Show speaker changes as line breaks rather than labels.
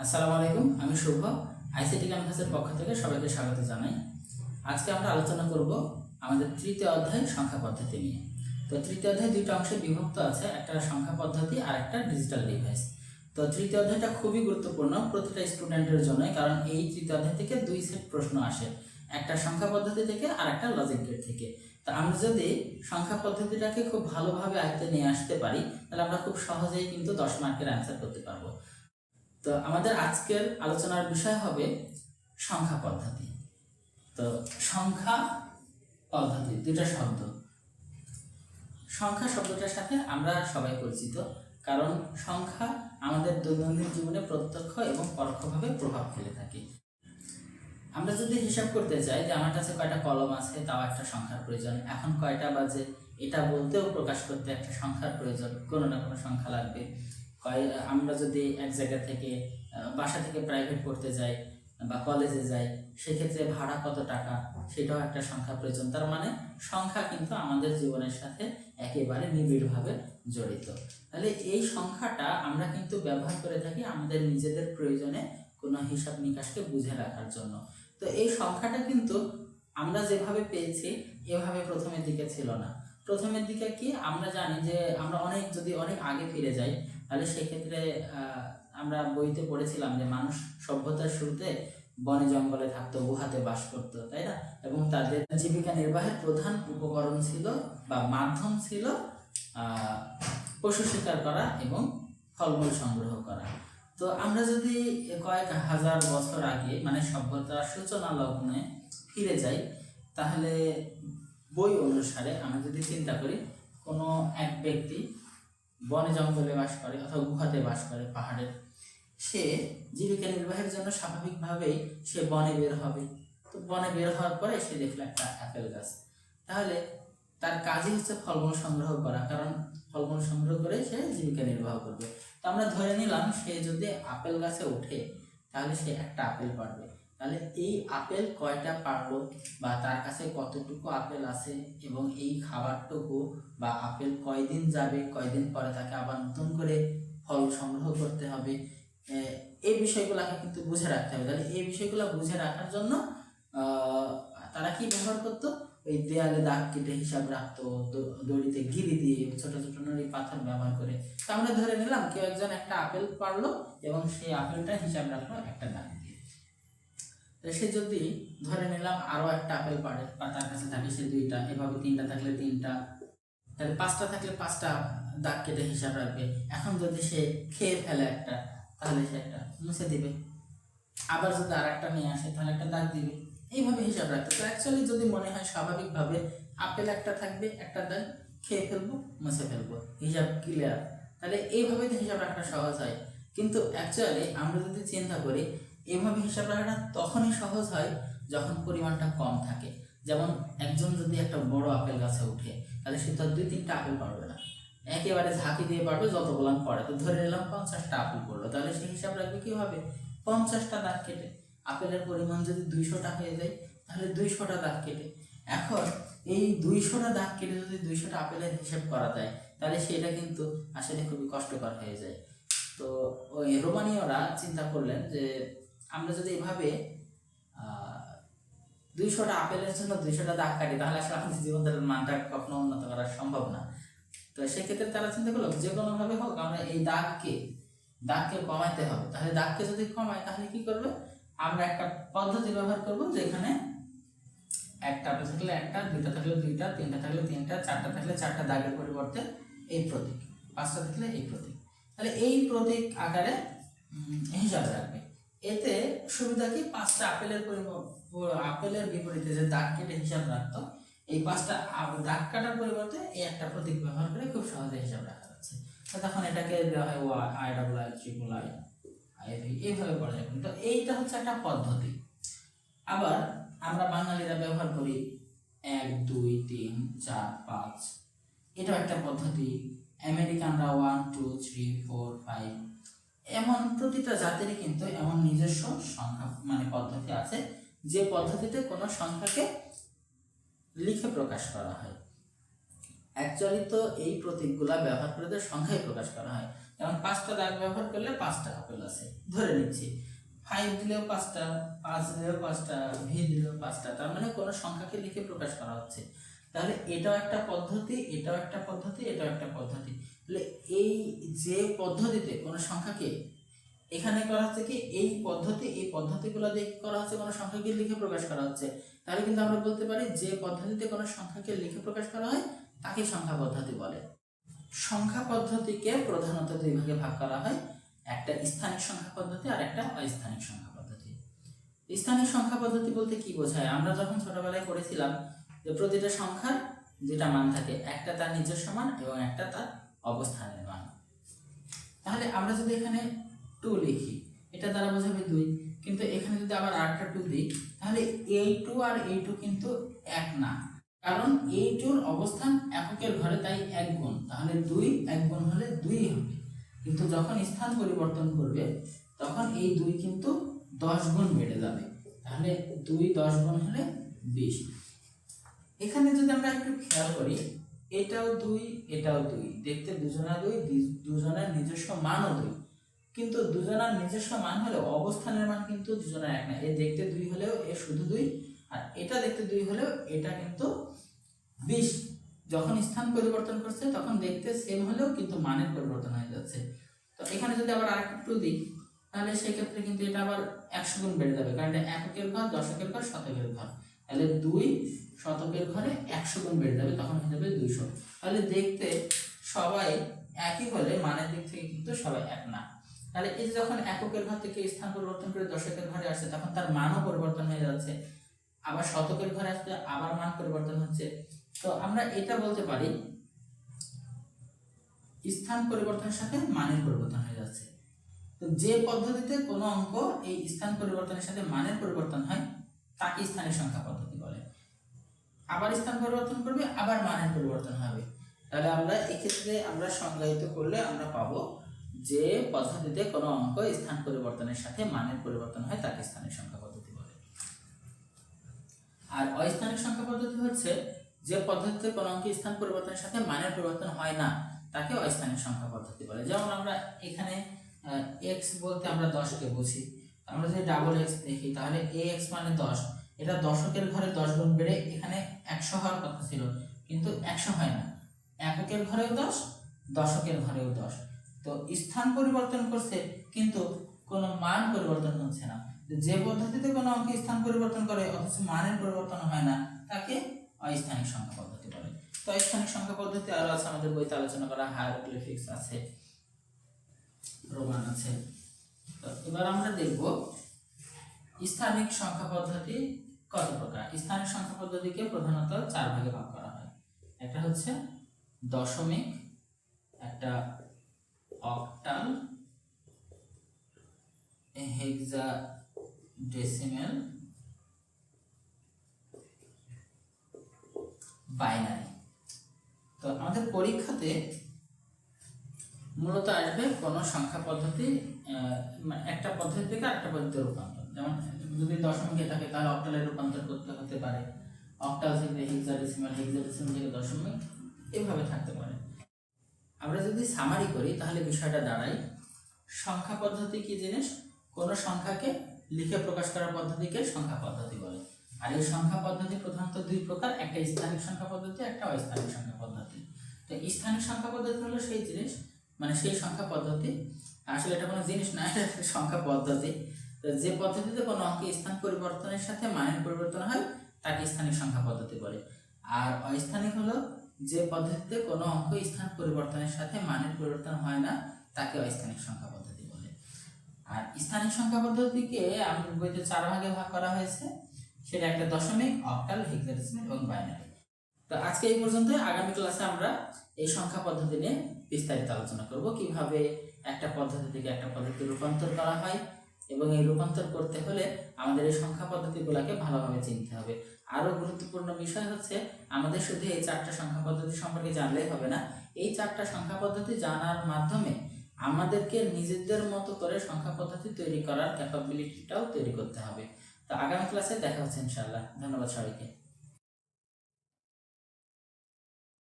আসসালামু আলাইকুম, আমি শুভ। আইসিটি ক্যাম্পাসের পক্ষ থেকে সবাইকে স্বাগত জানাই। আজকে আমরা আলোচনা করব আমাদের তৃতীয় অধ্যায় সংখ্যা পদ্ধতি নিয়ে। তো তৃতীয় অধ্যায় দুইটা অংশে বিভক্ত আছে, একটা সংখ্যা পদ্ধতি আর একটা ডিজিটাল ডিভাইস। তো তৃতীয় অধ্যায়টা খুবই গুরুত্বপূর্ণ প্রতিটা স্টুডেন্টের জন্য, কারণ এই তৃতীয় অধ্যায় থেকে দুই সেট প্রশ্ন আসে, একটা সংখ্যা পদ্ধতি থেকে আর একটা লজিক গেট থেকে। তো আমরা যদি সংখ্যা পদ্ধতিটাকে খুব ভালোভাবে আয়ত্তে নিয়ে আসতে পারি, তাহলে আমরা খুব সহজেই কিন্তু 10 মার্কের অ্যান্সার করতে পারবো। তো আমাদের আজকের আলোচনার বিষয় হবে সংখ্যা পদ্ধতি। তো সংখ্যা পদ্ধতি দুটা শব্দ। সংখ্যা শব্দটার সাথে আমরা সবাই পরিচিত, কারণ সংখ্যা আমাদের দৈনন্দিন জীবনে প্রত্যক্ষ এবং পরোক্ষভাবে প্রভাব ফেলে থাকে। আমরা যদি হিসাব করতে চাই যে আমার কাছে কয়টা কলম আছে, তাও একটা সংখ্যার প্রয়োজন। এখন কয়টা বাজে এটা বলতেও প্রকাশ করতে একটা সংখ্যার প্রয়োজন, কোনো না কোনো সংখ্যা লাগবে। আমরা যদি এক জায়গা থেকে বাসা থেকে প্রাইভেট পড়তে যাই বা কলেজে যাই, সেক্ষেত্রে ভাড়া কত টাকা, সেটাও একটা সংখ্যা প্রয়োজন। তার মানে সংখ্যা কিন্তু আমাদের জীবনের সাথে একেবারে নিবিড়ভাবে জড়িত। তাহলে এই সংখ্যাটা আমরা কিন্তু ব্যবহার করে থাকি আমাদের নিজেদের প্রয়োজনে, কোনো হিসাব নিকাশকে বুঝে রাখার জন্য। তো এই সংখ্যাটা কিন্তু আমরা যেভাবে পেয়েছি এভাবে প্রথমের দিকে ছিল না। প্রথমের দিকে কি আমরা জানি যে আমরা যদি অনেক আগে ফিরে যাই, তাহলে সেক্ষেত্রে আমরা বইতে পড়েছিলাম যে মানুষ সভ্যতার শুরুতে বনে জঙ্গলে থাকতো, গুহাতে বাস করতো, তাই না? এবং তাদের জীবিকা নির্বাহের প্রধান উপকরণ ছিল বা মাধ্যম ছিল পশু শিকার করা এবং ফলমূল সংগ্রহ করা। তো আমরা যদি কয়েক হাজার বছর আগে মানে সভ্যতার সূচনা লগ্নে ফিরে যাই, তাহলে বই অনুসারে আমরা যদি চিন্তা করি, কোনো এক ব্যক্তি বনে জঙ্গলে বাস করে অথবা গুহাতে বাস করে পাহাড়ের, সে জীবিকা নির্বাহের জন্য স্বাভাবিকভাবেই সে বনে বের হবে। তো বনে বের হওয়ার পরে সে দেখলো একটা আপেল গাছ, তাহলে তার কাজই হচ্ছে ফলমূল সংগ্রহ করা, কারণ ফলমূল সংগ্রহ করে সে জীবিকা নির্বাহ করবে। তো আমরা ধরে নিলাম সে যদি আপেল গাছে ওঠে তাহলে সে একটা আপেল পারবে। তাহলে এই আপেল কয়টা পারলো বা তার কাছে কতটুকু আপেল আছে এবং এই খাবারটুকু বা আপেল কয়দিন যাবে, কয়দিন পরে তাকে আবার নতুন করে ফল সংগ্রহ করতে হবে, এই বিষয়গুলোকে কিন্তু বুঝে রাখতে হবে। তাহলে এই বিষয়গুলো বুঝে রাখার জন্য তারা কি ব্যবহার করতো, ওই দেয়ালে দাগ কেটে হিসাব রাখতো, দড়িতে গিরি দিয়ে ছোট ছোট নুড়ি পাথর ব্যবহার করে। তো আমরা ধরে নিলাম কেউ একজন একটা আপেল পারলো এবং সেই আপেলটা হিসাব রাখলো একটা দাগ দিয়ে। তো সে যদি ধরে নিলাম আরো একটা আপেল পারে বা তার কাছে থাকে সে দুইটা, এভাবে তিনটা থাকলে তিনটা, তাহলে পাঁচটা থাকলে পাঁচটা দাগ কেটে হিসাব রাখবে। এখন যদি সে খেয়ে ফেলে একটা, তাহলে সে একটা মুছে দিবে, আবার যদি আর একটা নিয়ে আসে তাহলে একটা দাগ দিবে, এইভাবে হিসাব রাখতে। তো অ্যাকচুয়ালি যদি মনে হয় স্বাভাবিকভাবে আপেল একটা থাকবে, একটা দাগ, খেয়ে ফেলবো, মুছে ফেলবো, হিসাব ক্লিয়ার, তাহলে এইভাবে তো হিসাব রাখাটা সহজ হয়। কিন্তু অ্যাকচুয়ালি আমরা যদি চিন্তা করি, এইভাবে হিসাব রাখাটা তখনই সহজ হয় যখন পরিমাণটা কম থাকে। যেমন একজন যদি একটা বড় আপেল গাছে উঠে, তাহলে সে তো 2-3টা আপেল পারবে না, একেবারে ঝাঁকি দিয়ে পারবে যতগুলো পড়ে। তো ধরে নিলাম 50টা আপেল পড়লো, তাহলে সে হিসাব রাখবে কিভাবে, 50টা দাগ কেটে। আপেলের পরিমাণ যদি 200টা হয়ে যায়, তাহলে 200টা দাগ কেটে। এখন এই 200টা দাগ কেটে যদি 200টা আপেলের হিসাব করা যায়, তাহলে সেটা কিন্তু আসলে খুবই কষ্টকর হয়ে যায়। তো ওই রোমানীয়রা চিন্তা করলেন যে আমরা যদি এভাবে 200টা আপেলের জন্য 200টা দাগ কাটি, তাহলে আসলে আমাদের জীবনধারার মানটা কখনো উন্নত করা সম্ভব না। তো সেক্ষেত্রে তারা চিন্তা করলো যে কোনো ভাবে হোক আমরা এই দাগকে কমাইতে হবে। তাহলে দাগকে যদি কমায় তাহলে কি করবে, আমরা একটা পদ্ধতি ব্যবহার করব, যেখানে একটা আপেল থাকলে একটা, দুইটা থাকলে দুইটা, তিনটা থাকলে তিনটা, চারটা থাকলে চারটা দাগের পরিবর্তে এই প্রতীক, পাঁচটা থাকলে এই প্রতীক। তাহলে এই প্রতীক আকারে হিসাব রাখবে। এতে সুবিধা কি, 5টা আপেলের বিপরীতে যে দাগ কেটে হিসাব রাখতো, এই 5টা দাগ কাটার পরিবর্তে এই একটা প্রতীক ব্যবহার করে খুব সহজে হিসাব রাখা যাচ্ছে। তখন এটাকে দেওয়া হয় III এইভাবে পড়া যায়। তো এইটা হচ্ছে একটা পদ্ধতি। আবার আমরা বাঙালিরা ব্যবহার করি 1 2 3 4 5, এটাও একটা পদ্ধতি। আমেরিকানরা 1 2 3 4 5, এমন প্রতিটা জাতিরই কিন্তু এমন নিজস্ব সংখ্যা মানে পদ্ধতি আছে, যে পদ্ধতিতে কোনো সংখ্যাকে লিখে প্রকাশ করা হয়। অ্যাকচুয়ালি তো এই প্রতীকগুলা ব্যবহার করে তো সংখ্যায় প্রকাশ করা হয়। যেমন 5টা দাগ ব্যবহার করলে 5টা আপেল আছে ধরে নিচ্ছি, 5 দিলেও 5টা, 5 দিলেও 5টা, ভি দিলেও 5টা, তার মানে কোনো সংখ্যাকে লিখে প্রকাশ করা হচ্ছে। তাহলে এটাও একটা পদ্ধতি, এটাও একটা পদ্ধতি, এটাও একটা পদ্ধতি। তাহলে এই যে পদ্ধতিতে কোনো সংখ্যাকে এখানে করা হচ্ছে কি, এই পদ্ধতিগুলো দিয়ে করা হচ্ছে কোনো সংখ্যাকে লিখে প্রকাশ করা হচ্ছে, তাহলে কিন্তু আমরা বলতে পারি যে পদ্ধতিতে কোনো সংখ্যাকে লিখে প্রকাশ করা হয় তাকে সংখ্যা পদ্ধতি বলে। সংখ্যা পদ্ধতিকে প্রধানত দুই ভাগে ভাগ করা হয়, একটা স্থানিক সংখ্যা পদ্ধতি আর একটা অস্থানিক সংখ্যা পদ্ধতি। স্থানিক সংখ্যা পদ্ধতি বলতে কি বোঝায়? আমরা যখন ছোটবেলায় পড়েছিলাম যে প্রতিটা সংখ্যার যেটা মান থাকে, একটা তার নিজস্ব মান এবং একটা তার অবস্থানের মান। তাহলে আমরা যদি এখানে 2 লিখি, এটা দ্বারা বোঝাবে 2, কিন্তু এখানে যদি আবার আরেকটা 2 দিই, তাহলে এই 2 আর এই 2 কিন্তু এক না, কারণ এই 2-র অবস্থান এককের ঘরে, তাই 1 গুণ, তাহলে 2 1 গুণ হলে 2 হবে। কিন্তু যখন স্থান পরিবর্তন করবে তখন এই 2 কিন্তু 10 গুণ বেড়ে যাবে, তাহলে 2 10 গুণ হলে 20। এখানে যদি আমরা একটু খেয়াল করি, এটাও 2 এটাও 2, দেখতে দুজনা 2, দুজনের নিজস্ব মানও 2, কিন্তু দুজনার নিজস্ব মান হলেও অবস্থানের মান কিন্তু দুজনের এক না। এ দেখতে 2 হলেও এ শুধু 2, আর এটা দেখতে 2 হলেও এটা কিন্তু 20। যখন স্থান পরিবর্তন করছে তখন দেখতে সেম হলেও কিন্তু মানের পরিবর্তন হয়ে যাচ্ছে। তো এখানে যদি আবার আরেকটা 2 দিই, তাহলে সেই ক্ষেত্রে কিন্তু এটা আবার 100 গুণ বেড়ে যাবে, কারণ এটা এককের ঘর, দশকের ঘর, শতকের ঘর, তাহলে 2 শতকের ঘরে 100 গুণ বেড়ে যাবে, তখন হয়ে যাবে 200। তাহলে দেখতে সবাই একই হলে মানের দিক থেকে কিন্তু সবাই এক না। তাহলে এই যখন এককের ঘর থেকে স্থান পরিবর্তন করে দশকের ঘরে আসছে তখন তার মানও পরিবর্তন হয়ে যাচ্ছে, আবার শতকের ঘরে আসলে আবার মান পরিবর্তন হচ্ছে। তো আমরা এটা বলতে পারি স্থান পরিবর্তনের সাথে মানের পরিবর্তন হয়ে যাচ্ছে। তো যে পদ্ধতিতে কোনো অঙ্ক এই স্থান পরিবর্তনের সাথে মানের পরিবর্তন হয় তাকে স্থানিক সংখ্যা পদ্ধতি বলে। আবার স্থান পরিবর্তন করবে, আবার মানের পরিবর্তন হবে। তাহলে আমরা এক্ষেত্রে আমরা সংজ্ঞায়িত করলে আমরা পাবো যে পদ্ধতিতে কোনো অঙ্ক স্থান পরিবর্তনের সাথে মানের পরিবর্তন হয় তাকে স্থানিক সংখ্যা পদ্ধতি বলে। আর অস্থানিক সংখ্যা পদ্ধতি হচ্ছে যে পদ্ধতিতে কোনো অঙ্ক স্থান পরিবর্তনের সাথে মানের পরিবর্তন হয় না তাকে অস্থানিক সংখ্যা পদ্ধতি বলে। যেমন আমরা এখানে x বলতে আমরা 10 কে বুঝি, আমরা যদি ডাবল x দেখি তাহলে ax মানে 10, এটা দশকের ঘরে 10 গুণ বেড়ে এখানে 100 হওয়ার কথা ছিল, কিন্তু 100 হয় না, এককের ঘরেও 10, দশকের ঘরেও 10। তো স্থান পরিবর্তন করছে কিন্তু কোনো মান পরিবর্তন হচ্ছে না। যে পদ্ধতিতে কোনো অঙ্কে স্থান পরিবর্তন করে অথচ মানের পরিবর্তন হয় না তাকে অস্থানিক সংখ্যা পদ্ধতি বলে। তো অস্থানিক সংখ্যা পদ্ধতি আরো আছে, আমাদের বইতে আলোচনা করা, হায়ারোগ্লিফিক্স আছে, রোমান আছে। তো এবার আমরা দেখব স্থানিক সংখ্যা পদ্ধতি কত প্রকার। স্থানিক সংখ্যা পদ্ধতিকে প্রধানত 4 ভাগে ভাগ করা হয়। একটা হচ্ছে দশমিক, একটা অক্টাল, হেক্সাডেসিমাল, বাইনারি। তো আমাদের পরীক্ষাতে মূলত আসবে কোনো সংখ্যা পদ্ধতি, একটা পদ্ধতি থেকে আরেকটা পদ্ধতিতে রূপান্তর। যেমন যদি দশমিকে থাকে তাহলে অক্টালে রূপান্তর করতে হতে পারে, অক্টাল থেকে হেক্সাডেসিমাল, হেক্সাডেসিমাল থেকে দশমিক, এভাবে থাকতে পারে। আমরা যদি সামারি করি তাহলে বিষয়টা দাঁড়ায় সংখ্যা পদ্ধতি কি জিনিস? কোনো সংখ্যাকে লিখে প্রকাশ করার পদ্ধতিকে সংখ্যা পদ্ধতি বলে। আর এই সংখ্যা পদ্ধতি প্রধানত 2 প্রকার, একটা স্থানিক সংখ্যা পদ্ধতি, একটা অস্থানিক সংখ্যা পদ্ধতি। তো স্থানিক সংখ্যা পদ্ধতি হলো সেই জিনিস, মানে সেই সংখ্যা পদ্ধতি, আসলে এটা কোনো জিনিস না, এটা সংখ্যা পদ্ধতি। তো যে পদ্ধতিতে কোনো অঙ্কে স্থান পরিবর্তনের সাথে মানের পরিবর্তন হয় তাকে স্থানিক সংখ্যা পদ্ধতি বলে। আর অস্থানিক হলো যে পদ্ধতিতে কোনো অঙ্ক স্থান পরিবর্তনের সাথে মানের পরিবর্তন হয় না তাকে অস্থানিক সংখ্যা পদ্ধতি বলে। আর স্থানিক সংখ্যা পদ্ধতিকে আমাদের বইতে 4 ভাগে ভাগ করা হয়েছে, সেটা একটা দশমিক, অক্টাল, হেক্সাডেসিমাল এবং বাইনারি। তো আজকে এই পর্যন্ত। আগামী ক্লাসে আমরা এই সংখ্যা পদ্ধতি নিয়ে বিস্তারিত আলোচনা করব, কিভাবে একটা পদ্ধতি থেকে একটা পদ্ধতি রূপান্তর করা হয় এবং এই রূপান্তর করতে হলে আমাদের এই সংখ্যা পদ্ধতিগুলোকে ভালোভাবে চিনতে হবে। আরো গুরুত্বপূর্ণ বিষয় হচ্ছে আমাদের শুধু এই 4টা সংখ্যা পদ্ধতি সম্পর্কে জানলেই হবে না, এই 4টা সংখ্যা পদ্ধতি জানার মাধ্যমে আমাদেরকে নিজেদের মতো করে সংখ্যা পদ্ধতি তৈরি করার ক্যাপাবিলিটিটাও তৈরি করতে হবে। তো আগামী ক্লাসে দেখা হচ্ছে ইনশাআল্লাহ। ধন্যবাদ সবাইকে।